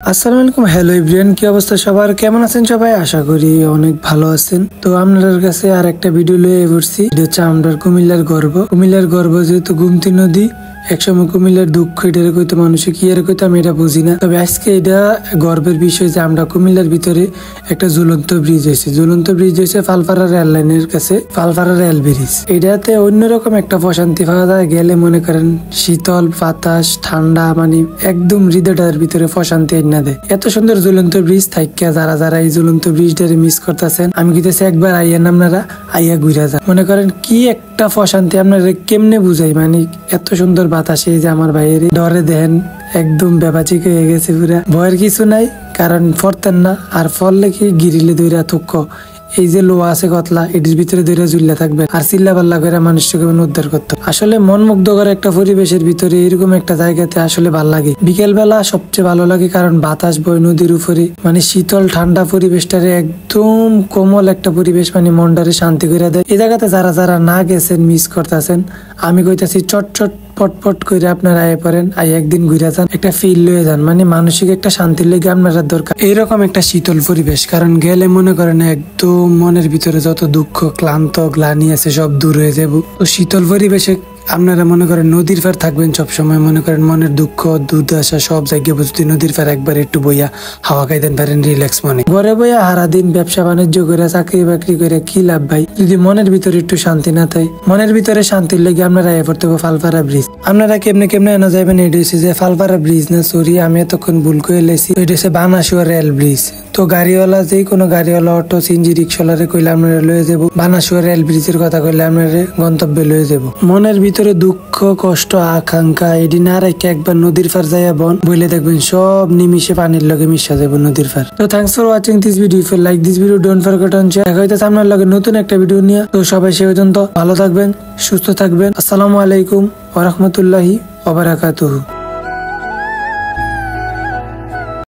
আসসালামু আলাইকুম। Hello everyone, কি অবস্থা সবার? কেমন আছেন সবাই? আশা করি অনেক ভালো আছেন। তো আপনাদের কাছে আর একটা ভিডিও লয়ে পড়ছি। এটা হচ্ছে আমরা কুমিল্লার গর্ব যেহেতু গুমতি নদী। একসময় কুমিল্লার দুঃখ এটা কইতো মানুষে কি এর কইতো আমি এটা বুঝি না। তবে আজকে এটা গর্বের বিষয় যে আমরা কুমিল্লার ভিতরে একটা ঝুলন্ত ব্রিজ হয়েছে ফালপাড়া রেল লাইনের কাছে, ফালপাড়া রেল ব্রিজ। এটাতে অন্যরকম একটা প্রশান্তি পাওয়া যায়। গেলে মনে করেন শীতল বাতাস, ঠান্ডা, মানে একদম হৃদয়টার ভিতরে প্রশান্তি এনে দেয়। এত সুন্দর ঝুলন্ত ব্রিজ থাইকা যারা এই ঝুলন্ত ব্রিজটারে মিস করতেছেন, আমি কিতেছি একবার আইয়েন, আপনারা আইয়া ঘুরা যান। মনে করেন কি একটা প্রশান্তি, আপনারা কেমনে বুঝাই। মানে এত সুন্দর বাতাসে যে আমার ভাইয়ের ডরে দেন একদম বেবাচিক হয়ে গেছে পুরা। ভয়ের কিছু নাই, কারণ ফরতেন না। আর ফললে কি গিরিলে দইরা থুক্ক, এই যে লোয়া আছে কতলা, এটির ভিতরে দইরা ঝুল্লা থাকবে আর চিল্লা পাল্লা করে মানুষকে উদ্ধার করতো। আসলে মন মুগ্ধকর একটা পরিবেশের ভিতরে এরকম একটা জায়গাতে আসলে ভালো লাগে। বিকেল বেলা সবচেয়ে ভালো লাগে, কারণ বাতাস বয় নদীর উপরে, মানে শীতল ঠান্ডা পরিবেশটারে একদম কোমল একটা পরিবেশ, মানে মনটারে শান্তি করে দেয়। এই জায়গাতে যারা না গেছেন, মিস করতেছেন, আমি কইতাছি চট পট করে আপনারা আয় পড়েন, আই একদিন ঘুরে যান, একটা ফিল লয়ে যান। মানে মানসিক একটা শান্তির লেগে আপনারা দরকার এইরকম একটা শীতল পরিবেশ। কারণ গেলে মনে করেন একদম মনের ভিতরে যত দুঃখ, ক্লান্ত, গ্লানি আছে সব দূর হয়ে যাবো। তো শীতল পরিবেশে আপনারা মনে করেন নদীর পার থাকবেন সব সময়। মনে করেন মনের দুঃখ দুর্দশা সব জায়গায় বুঝতে নদীর পার একবার একটু বইয়া হাওয়া খাইতেন পারেন, রিল্যাক্স মনে। ঘরে বইয়া হারা দিন ব্যবসা বাণিজ্য করে, চাকরি বাকরি করে কি লাভ ভাই, যদি মনের ভিতরে একটু শান্তি না থাকে। মনের ভিতরে শান্তির লেগে আপনারা এ পড়তে হবে ফালপাড়া ব্রিজ। আপনারা কেমনে এনে যাবেন, এটা হচ্ছে যে ফালপাড়া ব্রিজ না, সরি আমি এতক্ষণ ভুল করে লেছি, এটা হচ্ছে বানাসুয়া রেল ব্রিজ। তো গাড়িওয়ালা, যে কোনো গাড়িওয়ালা, অটো, সিএনজি, রিক্সাওয়ালারে কইলে আপনারা লয়ে যাবো। বানাসুয়া রেল ব্রিজের কথা কইলে আপনারা গন্তব্যে লয়ে যাবো। মনের ভিতরে দুঃখ, কষ্ট, আকাঙ্ক্ষা এটি না রেখে একবার নদীর পার যাইয়া বইলে দেখবেন সব নিমিশে পানির লগে মিশা যাবো নদীর পার। তো thanks for watching this video. If you like this video, don't forget on share. দেখা হইতাছে আপনার লগে নতুন একটা ভিডিও নিয়ে। তো সবাই সে পর্যন্ত ভালো থাকবেন, সুস্থ থাকবেন। আসসালামু আলাইকুম ওয়া রাহমাতুল্লাহি ওয়া বারাকাতুহু।